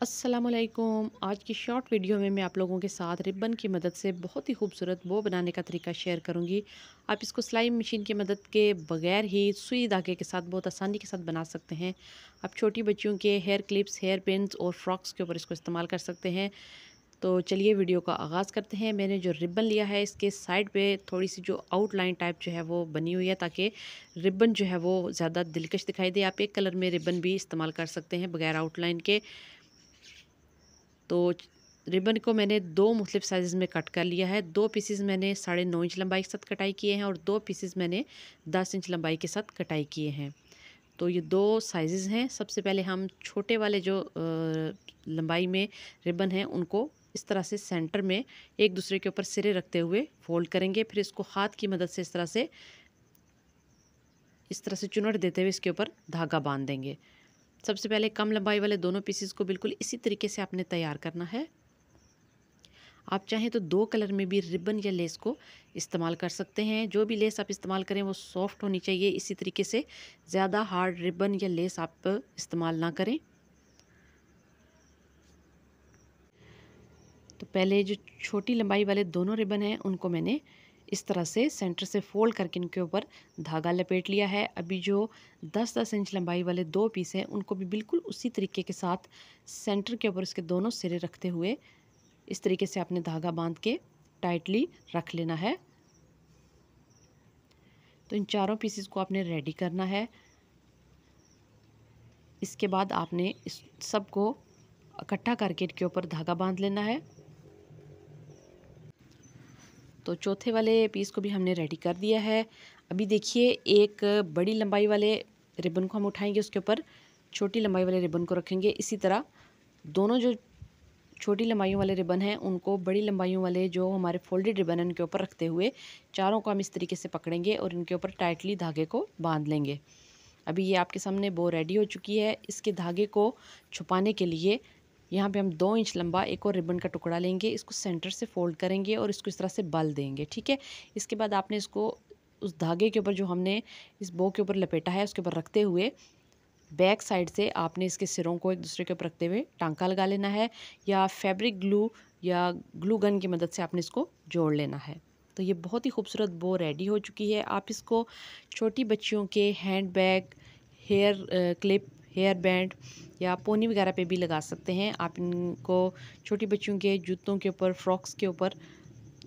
अस्सलामुअलैकुम। आज की शॉर्ट वीडियो में मैं आप लोगों के साथ रिबन की मदद से बहुत ही खूबसूरत बो बनाने का तरीका शेयर करूंगी। आप इसको सिलाई मशीन की मदद के बगैर ही सुई धागे के साथ बहुत आसानी के साथ बना सकते हैं। आप छोटी बच्चियों के हेयर क्लिप्स, हेयर पिन्स और फ्रॉक्स के ऊपर इसको इस्तेमाल कर सकते हैं। तो चलिए वीडियो का आगाज़ करते हैं। मैंने जो रिबन लिया है इसके साइड पे थोड़ी सी जो आउटलाइन टाइप जो है वो बनी हुई है, ताकि रिबन जो है वो ज़्यादा दिलकश दिखाई दे। आप एक कलर में रिबन भी इस्तेमाल कर सकते हैं बगैर आउटलाइन के। तो रिबन को मैंने दो मुख्तलिफ साइज़ में कट कर लिया है। दो पीसेस मैंने 9.5 इंच लंबाई के साथ कटाई किए हैं और दो पीसेस मैंने 10 इंच लंबाई के साथ कटाई किए हैं। तो ये दो साइज़ हैं। सबसे पहले हम छोटे वाले जो लंबाई में रिबन हैं उनको इस तरह से सेंटर में एक दूसरे के ऊपर सिरे रखते हुए फोल्ड करेंगे। फिर इसको हाथ की मदद से इस तरह से चुनट देते हुए इसके ऊपर धागा बांध देंगे। सबसे पहले कम लंबाई वाले दोनों पीसेस को बिल्कुल इसी तरीके से आपने तैयार करना है। आप चाहें तो दो कलर में भी रिबन या लेस को इस्तेमाल कर सकते हैं। जो भी लेस आप इस्तेमाल करें वो सॉफ्ट होनी चाहिए। इसी तरीके से ज़्यादा हार्ड रिबन या लेस आप इस्तेमाल ना करें। तो पहले जो छोटी लंबाई वाले दोनों रिबन हैं उनको मैंने इस तरह से सेंटर से फोल्ड करके इनके ऊपर धागा लपेट लिया है। अभी जो 10-10 इंच लंबाई वाले दो पीस हैं उनको भी बिल्कुल उसी तरीके के साथ सेंटर के ऊपर इसके दोनों सिरे रखते हुए इस तरीके से आपने धागा बांध के टाइटली रख लेना है। तो इन चारों पीसेस को आपने रेडी करना है। इसके बाद आपने इस सब को इकट्ठा करके इनके ऊपर धागा बांध लेना है। तो चौथे वाले पीस को भी हमने रेडी कर दिया है। अभी देखिए, एक बड़ी लंबाई वाले रिबन को हम उठाएंगे, उसके ऊपर छोटी लंबाई वाले रिबन को रखेंगे। इसी तरह दोनों जो छोटी लंबाइयों वाले रिबन हैं उनको बड़ी लंबाइयों वाले जो हमारे फोल्डेड रिबन हैं उनके ऊपर रखते हुए चारों को हम इस तरीके से पकड़ेंगे और इनके ऊपर टाइटली धागे को बांध लेंगे। अभी ये आपके सामने बो रेडी हो चुकी है। इसके धागे को छुपाने के लिए यहाँ पे हम 2 इंच लंबा एक और रिबन का टुकड़ा लेंगे। इसको सेंटर से फोल्ड करेंगे और इसको इस तरह से बल देंगे। ठीक है। इसके बाद आपने इसको उस धागे के ऊपर जो हमने इस बो के ऊपर लपेटा है उसके ऊपर रखते हुए बैक साइड से आपने इसके सिरों को एक दूसरे के ऊपर रखते हुए टांका लगा लेना है, या फैब्रिक ग्लू या ग्लू गन की मदद से आपने इसको जोड़ लेना है। तो ये बहुत ही खूबसूरत बो रेडी हो चुकी है। आप इसको छोटी बच्चियों के hand bag, hair clip, hair band या पोनी वगैरह पे भी लगा सकते हैं। आप इनको छोटी बच्चियों के जूतों के ऊपर, फ्रॉक्स के ऊपर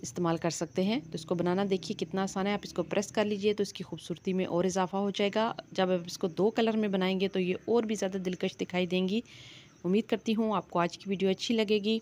इस्तेमाल कर सकते हैं। तो इसको बनाना देखिए कितना आसान है। आप इसको प्रेस कर लीजिए तो इसकी खूबसूरती में और इजाफा हो जाएगा। जब आप इसको दो कलर में बनाएंगे तो ये और भी ज़्यादा दिलकश दिखाई देंगी। उम्मीद करती हूँ आपको आज की वीडियो अच्छी लगेगी।